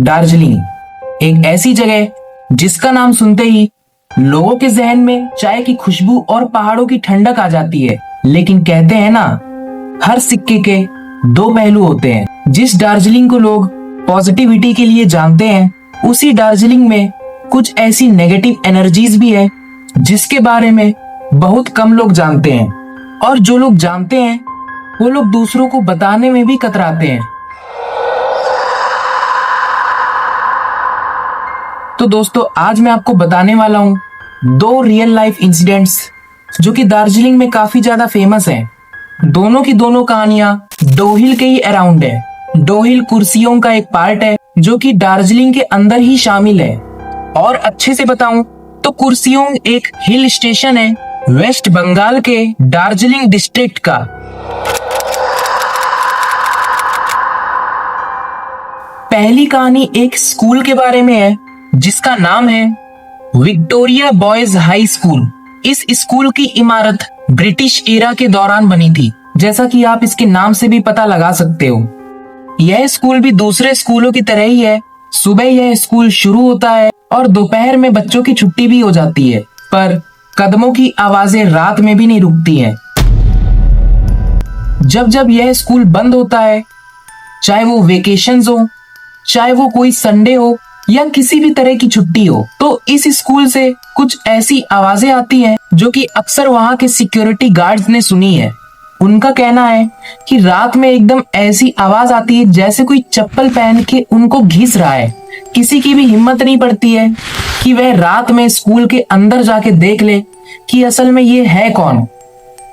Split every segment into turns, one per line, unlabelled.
दार्जिलिंग, एक ऐसी जगह जिसका नाम सुनते ही लोगों के जहन में चाय की खुशबू और पहाड़ों की ठंडक आ जाती है। लेकिन कहते हैं ना, हर सिक्के के दो पहलू होते हैं। जिस दार्जिलिंग को लोग पॉजिटिविटी के लिए जानते हैं, उसी दार्जिलिंग में कुछ ऐसी नेगेटिव एनर्जीज भी है जिसके बारे में बहुत कम लोग जानते हैं, और जो लोग जानते हैं वो लोग दूसरों को बताने में भी कतराते हैं। तो दोस्तों, आज मैं आपको बताने वाला हूँ दो रियल लाइफ इंसिडेंट्स जो कि दार्जिलिंग में काफी ज्यादा फेमस हैं। दोनों की दोनों कहानियां डोहिल के ही अराउंड है। डोहिल कुर्सियों का एक पार्ट है जो कि दार्जिलिंग के अंदर ही शामिल है। और अच्छे से बताऊं तो कुर्सियों एक हिल स्टेशन है वेस्ट बंगाल के दार्जिलिंग डिस्ट्रिक्ट का। पहली कहानी एक स्कूल के बारे में है जिसका नाम है विक्टोरिया बॉयज हाई स्कूल। इस स्कूल की इमारत ब्रिटिश एरा के दौरान बनी थी, जैसा कि आप इसके नाम से भी पता लगा सकते हो। यह स्कूल भी दूसरे स्कूलों की तरह ही है। सुबह यह स्कूल शुरू होता है और दोपहर में बच्चों की छुट्टी भी हो जाती है, पर कदमों की आवाजें रात में भी नहीं रुकती हैं। जब जब यह स्कूल बंद होता है, चाहे वो वेकेशंस हो, चाहे वो कोई संडे हो या किसी भी तरह की छुट्टी हो, तो इस स्कूल से कुछ ऐसी आवाजें आती हैं जो कि अक्सर वहां के सिक्योरिटी गार्ड्स ने सुनी है। उनका कहना है कि रात में एकदम ऐसी आवाज आती है जैसे कोई चप्पल पहन के उनको घिस रहा है। किसी की भी हिम्मत नहीं पड़ती है कि वह रात में स्कूल के अंदर जाके देख ले कि असल में ये है कौन।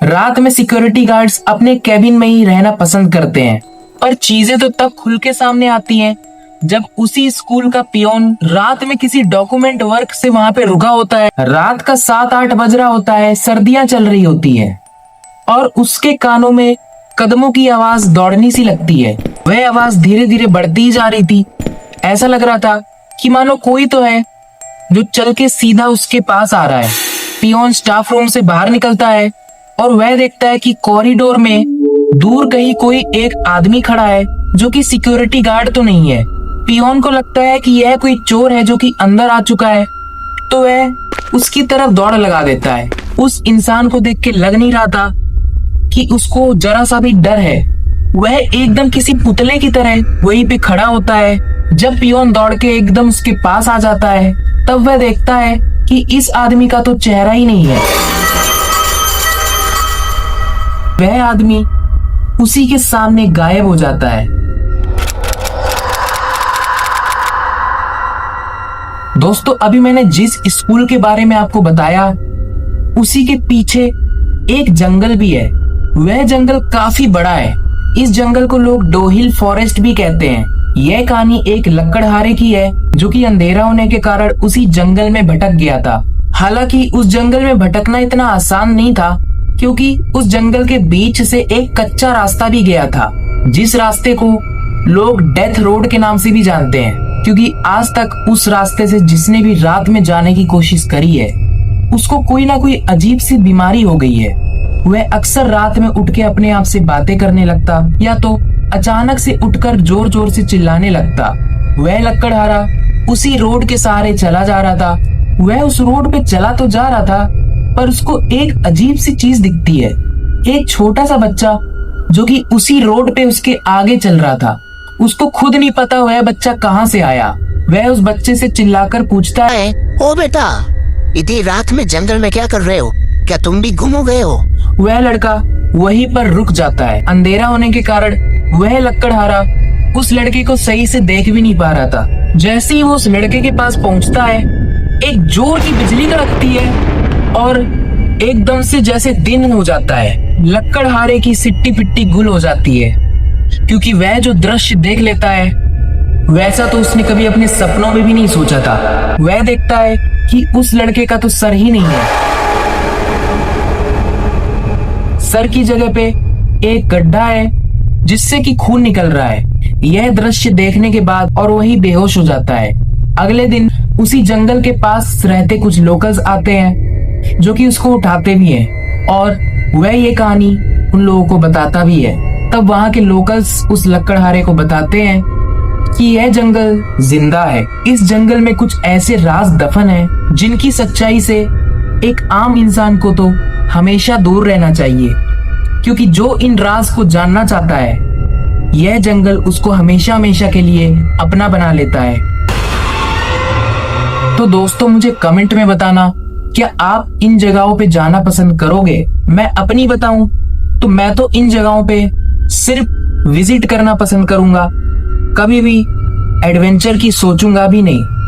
रात में सिक्योरिटी गार्ड्स अपने कैबिन में ही रहना पसंद करते हैं, पर चीजें तो तब खुल के सामने आती हैं जब उसी स्कूल का पियोन रात में किसी डॉक्यूमेंट वर्क से वहां पे रुका होता है। रात का 7-8 बज रहा होता है, सर्दियां चल रही होती है और उसके कानों में कदमों की आवाज दौड़नी सी लगती है। वह आवाज धीरे धीरे बढ़ती जा रही थी। ऐसा लग रहा था कि मानो कोई तो है जो चल के सीधा उसके पास आ रहा है। पियोन स्टाफ रूम से बाहर निकलता है और वह देखता है कि कॉरिडोर में दूर कहीं कोई एक आदमी खड़ा है जो कि सिक्योरिटी गार्ड तो नहीं है। पियोन को लगता है कि यह कोई चोर है जो कि अंदर आ चुका है, तो वह उसकी तरफ दौड़ लगा देता है। उस इंसान को देख के लग नहीं रहा था कि उसको जरा सा भी डर है। वह एकदम किसी पुतले की तरह वहीं पे खड़ा होता है। जब पियोन दौड़ के एकदम उसके पास आ जाता है, तब वह देखता है कि इस आदमी का तो चेहरा ही नहीं है। वह आदमी उसी के सामने गायब हो जाता है। दोस्तों, अभी मैंने जिस स्कूल के बारे में आपको बताया, उसी के पीछे एक जंगल भी है। वह जंगल काफी बड़ा है। इस जंगल को लोग डोहिल फॉरेस्ट भी कहते हैं। यह कहानी एक लकड़हारे की है जो कि अंधेरा होने के कारण उसी जंगल में भटक गया था। हालांकि उस जंगल में भटकना इतना आसान नहीं था, क्योंकि उस जंगल के बीच से एक कच्चा रास्ता भी गया था, जिस रास्ते को लोग डेथ रोड के नाम से भी जानते हैं, क्योंकि आज तक उस रास्ते से जिसने भी रात में जाने की कोशिश करी है, उसको कोई ना कोई अजीब सी बीमारी हो गई है। वह अक्सर रात में उठ के अपने आप से बातें करने लगता, या तो अचानक से उठकर जोर जोर से चिल्लाने लगता। वह लकड़हारा उसी रोड के सहारे चला जा रहा था। वह उस रोड पे चला तो जा रहा था, पर उसको एक अजीब सी चीज दिखती है। एक छोटा सा बच्चा जो कि उसी रोड पे उसके आगे चल रहा था। उसको खुद नहीं पता वह बच्चा कहाँ से आया। वह उस बच्चे से चिल्लाकर पूछता है,
ओ बेटा, इतनी रात में जंगल में क्या कर रहे हो? क्या तुम भी गुम हो गए हो?
वह लड़का वहीं पर रुक जाता है। अंधेरा होने के कारण वह लकड़हारा उस लड़के को सही से देख भी नहीं पा रहा था। जैसे ही वो उस लड़के के पास पहुंचता है, एक जोर की बिजली कड़कती है और एकदम से जैसे दिन हो जाता है। लकड़हारे की सिट्टी पिट्टी गुल हो जाती है, क्योंकि वह जो दृश्य देख लेता है वैसा तो उसने कभी अपने सपनों में भी नहीं सोचा था। वह देखता है कि उस लड़के का तो सर ही नहीं है। सर की जगह पे एक गड्ढा है जिससे कि खून निकल रहा है। यह दृश्य देखने के बाद और वही बेहोश हो जाता है। अगले दिन उसी जंगल के पास रहते कुछ लोकल्स आते हैं जो कि उसको उठाते भी हैं और वह ये कहानी उन लोगों को बताता भी है। तब वहां के लोकल्स उस लकड़हारे को बताते हैं कि यह जंगल जिंदा है। इस जंगल में कुछ ऐसे राज दफन हैं जिनकी सच्चाई से एक आम इंसान को तो हमेशा दूर रहना चाहिए, क्योंकि जो इन राज को जानना चाहता है यह जंगल उसको हमेशा हमेशा के लिए अपना बना लेता है। तो दोस्तों मुझे कमेंट में बताना, क्या आप इन जगहों पे जाना पसंद करोगे? मैं अपनी बताऊं तो मैं तो इन जगहों पे सिर्फ विजिट करना पसंद करूंगा, कभी भी एडवेंचर की सोचूंगा भी नहीं।